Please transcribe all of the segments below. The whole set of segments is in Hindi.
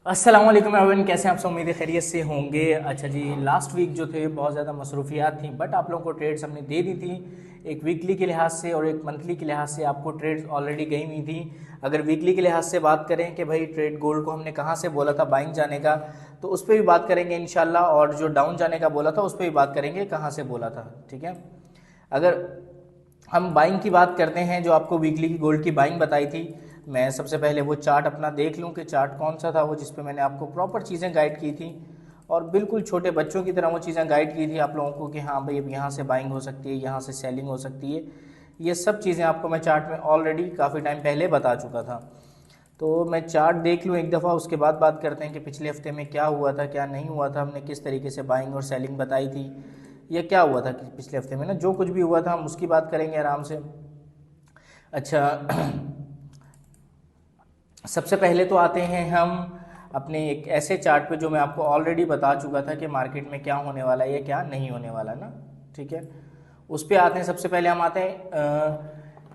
अस्सलाम वालेकुम एवरीवन, कैसे हैं आप सब? उम्मीद है खैरियत से होंगे। अच्छा जी, लास्ट वीक जो थे बहुत ज़्यादा मसरूफियात थी, बट आप लोगों को ट्रेड्स हमने दे दी थी। एक वीकली के लिहाज से और एक मंथली के लिहाज से आपको ट्रेड्स ऑलरेडी गई हुई थी। अगर वीकली के लिहाज से बात करें कि भाई ट्रेड गोल्ड को हमने कहाँ से बोला था बाइंग जाने का, तो उस पर भी बात करेंगे इंशाल्लाह। और जो डाउन जाने का बोला था उस पर भी बात करेंगे कहाँ से बोला था। ठीक है, अगर हम बाइंग की बात करते हैं, जो आपको वीकली की गोल्ड की बाइंग बताई थी, मैं सबसे पहले वो चार्ट अपना देख लूँ कि चार्ट कौन सा था वो जिस पे मैंने आपको प्रॉपर चीज़ें गाइड की थी, और बिल्कुल छोटे बच्चों की तरह वो चीज़ें गाइड की थी आप लोगों को कि हाँ भाई अब यहाँ से बाइंग हो सकती है, यहाँ से सेलिंग हो सकती है। ये सब चीज़ें आपको मैं चार्ट में ऑलरेडी काफ़ी टाइम पहले बता चुका था। तो मैं चार्ट देख लूँ एक दफ़ा, उसके बाद बात करते हैं कि पिछले हफ्ते में क्या हुआ था क्या नहीं हुआ था, हमने किस तरीके से बाइंग और सेलिंग बताई थी, या क्या हुआ था कि पिछले हफ्ते में ना जो कुछ भी हुआ था हम उसकी बात करेंगे आराम से। अच्छा सबसे पहले तो आते हैं हम अपने एक ऐसे चार्ट पे जो मैं आपको ऑलरेडी बता चुका था कि मार्केट में क्या होने वाला है या क्या नहीं होने वाला ना। ठीक है, उस पे आते हैं। सबसे पहले हम आते हैं,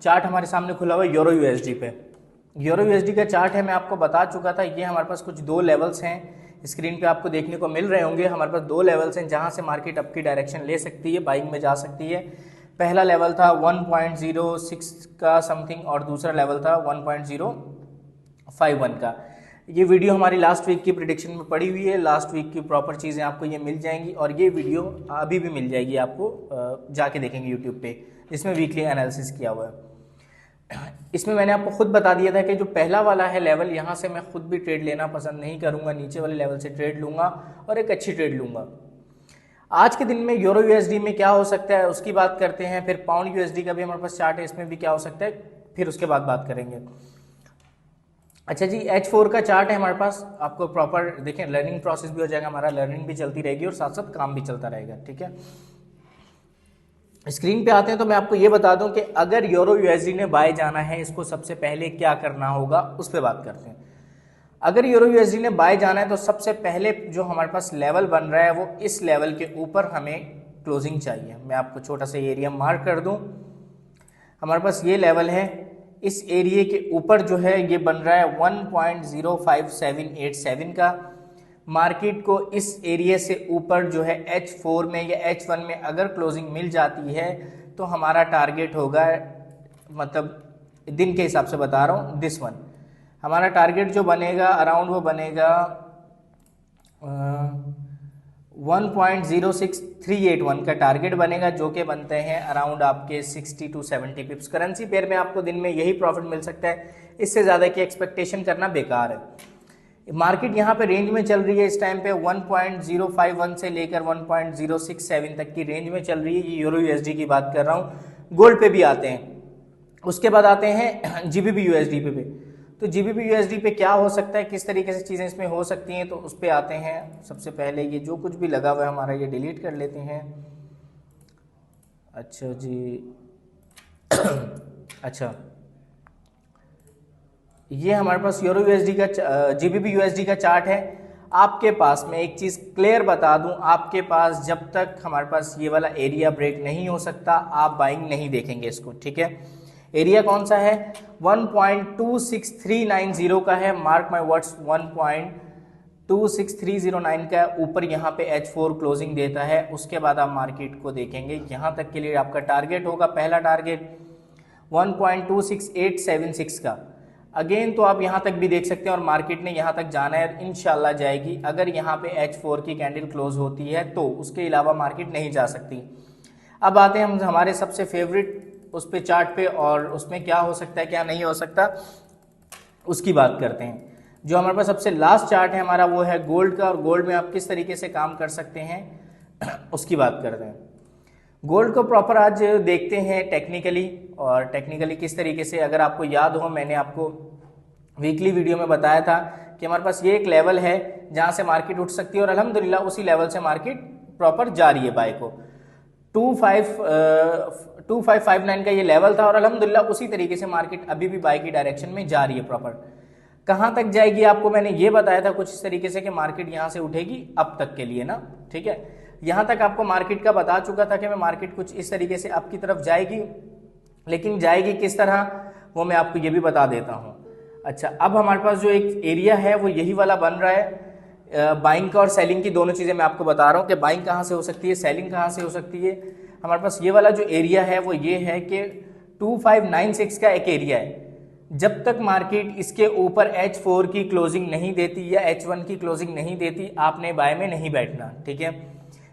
चार्ट हमारे सामने खुला हुआ है यूरो यूएसडी पे। यूरो यूएसडी का चार्ट है, मैं आपको बता चुका था। ये हमारे पास कुछ दो लेवल्स हैं, स्क्रीन पे आपको देखने को मिल रहे होंगे। हमारे पास दो लेवल्स हैं जहां से मार्केट अप की डायरेक्शन ले सकती है, बाइंग में जा सकती है। पहला लेवल था 1.06 का समथिंग, और दूसरा लेवल था 1.051 का। ये वीडियो हमारी लास्ट वीक की प्रिडिक्शन में पड़ी हुई है, लास्ट वीक की प्रॉपर चीज़ें आपको ये मिल जाएंगी, और ये वीडियो अभी भी मिल जाएगी आपको, जाके देखेंगे यूट्यूब पे, जिसमें वीकली एनालिसिस किया हुआ है। इसमें मैंने आपको खुद बता दिया था कि जो पहला वाला है लेवल, यहाँ से मैं खुद भी ट्रेड लेना पसंद नहीं करूँगा, नीचे वाले लेवल से ट्रेड लूँगा और एक अच्छी ट्रेड लूँगा। आज के दिन में यूरो यूएसडी में क्या हो सकता है उसकी बात करते हैं, फिर पाउंड यूएसडी का भी हमारे पास चार्ट है, इसमें भी क्या हो सकता है फिर उसके बाद बात करेंगे। अच्छा जी, H4 का चार्ट है हमारे पास, आपको प्रॉपर देखें, लर्निंग प्रोसेस भी हो जाएगा, हमारा लर्निंग भी चलती रहेगी और साथ साथ काम भी चलता रहेगा। ठीक है, स्क्रीन पे आते हैं तो मैं आपको ये बता दूं कि अगर यूरो यूएसडी ने बाय जाना है, इसको सबसे पहले क्या करना होगा उस पर बात करते हैं। अगर यूरो यूएसडी ने बाय जाना है तो सबसे पहले जो हमारे पास लेवल बन रहा है वो इस लेवल के ऊपर हमें क्लोजिंग चाहिए। मैं आपको छोटा सा एरिया मार्क कर दूं, हमारे पास ये लेवल है, इस एरिया के ऊपर जो है ये बन रहा है 1.05787 का। मार्केट को इस एरिया से ऊपर जो है H4 में या H1 में अगर क्लोजिंग मिल जाती है तो हमारा टारगेट होगा, मतलब दिन के हिसाब से बता रहा हूँ, दिस वन हमारा टारगेट जो बनेगा अराउंड वो बनेगा 1.06381 का टारगेट बनेगा, जो कि बनते हैं अराउंड आपके 60 टू 70 पिप्स। करेंसी पेयर में आपको दिन में यही प्रॉफिट मिल सकता है, इससे ज़्यादा की एक्सपेक्टेशन करना बेकार है। मार्केट यहाँ पे रेंज में चल रही है इस टाइम पे 1.051 से लेकर 1.067 तक की रेंज में चल रही है। ये यूरो यूएसडी की बात कर रहा हूँ। गोल्ड पे भी आते हैं, उसके बाद आते हैं जीबीपी यूएसडी पे। तो जीबीपी यूएसडी पे क्या हो सकता है, किस तरीके से चीज़ें इसमें हो सकती हैं, तो उस पर आते हैं। सबसे पहले ये जो कुछ भी लगा हुआ है हमारा ये डिलीट कर लेते हैं। अच्छा जी अच्छा, ये हमारे पास यूरो यूएसडी का जीबीपी यूएसडी का चार्ट है। आपके पास मैं एक चीज़ क्लियर बता दूं, आपके पास जब तक हमारे पास ये वाला एरिया ब्रेक नहीं हो सकता आप बाइंग नहीं देखेंगे इसको। ठीक है, एरिया कौन सा है, 1.26390 का है, मार्क माय वर्ड्स, 1.26309 का ऊपर यहाँ पे H4 क्लोजिंग देता है। उसके बाद आप मार्केट को देखेंगे, यहाँ तक के लिए आपका टारगेट होगा, पहला टारगेट 1.26876 का। अगेन तो आप यहाँ तक भी देख सकते हैं, और मार्केट ने यहाँ तक जाना है, इंशाल्लाह जाएगी। अगर यहाँ पे H4 की कैंडल क्लोज होती है तो उसके अलावा मार्केट नहीं जा सकती। अब आते हैं हम हमारे सबसे फेवरेट उस पे चार्ट पे, और उसमें क्या हो सकता है क्या नहीं हो सकता उसकी बात करते हैं। जो हमारे पास सबसे लास्ट चार्ट है हमारा वो है गोल्ड का, और गोल्ड में आप किस तरीके से काम कर सकते हैं उसकी बात करते हैं। गोल्ड को प्रॉपर आज देखते हैं टेक्निकली, और टेक्निकली किस तरीके से, अगर आपको याद हो मैंने आपको वीकली वीडियो में बताया था कि हमारे पास ये एक लेवल है जहां से मार्केट उठ सकती है, और अल्हम्दुलिल्लाह उसी लेवल से मार्केट प्रॉपर जा रही है बाय को। 2559 का ये लेवल था, और अल्हम्दुलिल्लाह उसी तरीके से मार्केट अभी भी बाय की डायरेक्शन में जा रही है प्रॉपर। कहां तक जाएगी आपको मैंने ये बताया था कुछ इस तरीके से कि मार्केट यहां से उठेगी अब तक के लिए ना। ठीक है, यहां तक आपको मार्केट का बता चुका था कि मैं मार्केट कुछ इस तरीके से अब की तरफ जाएगी, लेकिन जाएगी किस तरह वो मैं आपको ये भी बता देता हूं। अच्छा, अब हमारे पास जो एक एरिया है वो यही वाला बन रहा है। बाइंग का और सेलिंग की दोनों चीज़ें मैं आपको बता रहा हूँ कि बाइंग कहाँ से हो सकती है, सेलिंग कहाँ से हो सकती है। हमारे पास ये वाला जो एरिया है वो ये है कि 2596 का एक एरिया है। जब तक मार्केट इसके ऊपर H4 की क्लोजिंग नहीं देती या H1 की क्लोजिंग नहीं देती, आपने बाय में नहीं बैठना, ठीक है।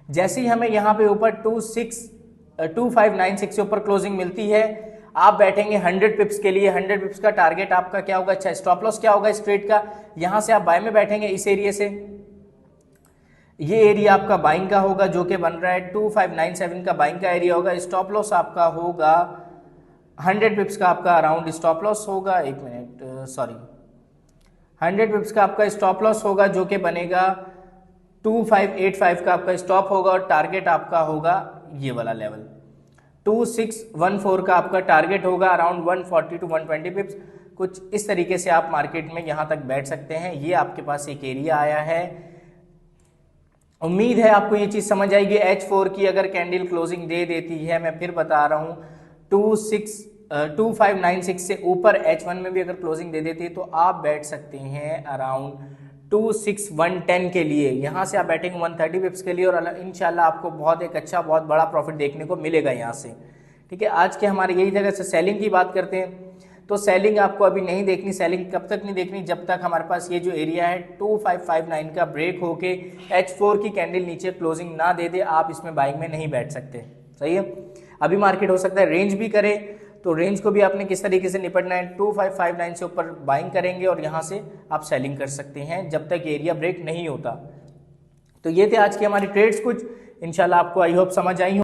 जैसे ही हमें यहाँ पे ऊपर 2596 से ऊपर क्लोजिंग मिलती है, आप बैठेंगे 100 पिप्स के लिए। 100 पिप्स का टारगेट आपका क्या होगा, अच्छा स्टॉप लॉस क्या होगा इस ट्रेड का, यहाँ से आप बाय में बैठेंगे इस एरिया से। ये एरिया आपका बाइंग का होगा जो कि बन रहा है 2597 का बाइंग का एरिया होगा। स्टॉप लॉस आपका होगा 100 पिप्स का, आपका अराउंड स्टॉप लॉस होगा, 100 पिप्स का आपका स्टॉप लॉस होगा जो कि बनेगा 2585 का आपका स्टॉप होगा, और टारगेट आपका होगा ये वाला लेवल 2614 का आपका टारगेट होगा, अराउंड 140 टू 120 पिप्स। कुछ इस तरीके से आप मार्केट में यहाँ तक बैठ सकते हैं। ये आपके पास एक एरिया आया है। उम्मीद है आपको ये चीज़ समझ आएगी। H4 की अगर कैंडल क्लोजिंग दे देती है, मैं फिर बता रहा हूँ, 2596 से ऊपर H1 में भी अगर क्लोजिंग दे देती है तो आप बैठ सकते हैं अराउंड 26110 के लिए। यहाँ से आप बैठेंगे 130 पिप्स के लिए, और इंशाल्लाह आपको बहुत एक अच्छा बहुत बड़ा प्रॉफिट देखने को मिलेगा यहाँ से, ठीक है। आज के हमारे यही जगह से सेलिंग की बात करते हैं। तो सेलिंग आपको अभी नहीं देखनी। सेलिंग कब तक नहीं देखनी, जब तक हमारे पास ये जो एरिया है 2559 का ब्रेक होके H4 की कैंडल नीचे क्लोजिंग ना दे दे, आप इसमें बाइंग में नहीं बैठ सकते, सही है। अभी मार्केट हो सकता है रेंज भी करे, तो रेंज को भी आपने किस तरीके से निपटना है, 2559 से ऊपर बाइंग करेंगे और यहाँ से आप सेलिंग कर सकते हैं जब तक एरिया ब्रेक नहीं होता। तो ये थे आज की हमारी ट्रेड्स कुछ, इंशाल्लाह आपको आई होप समझ आई हो।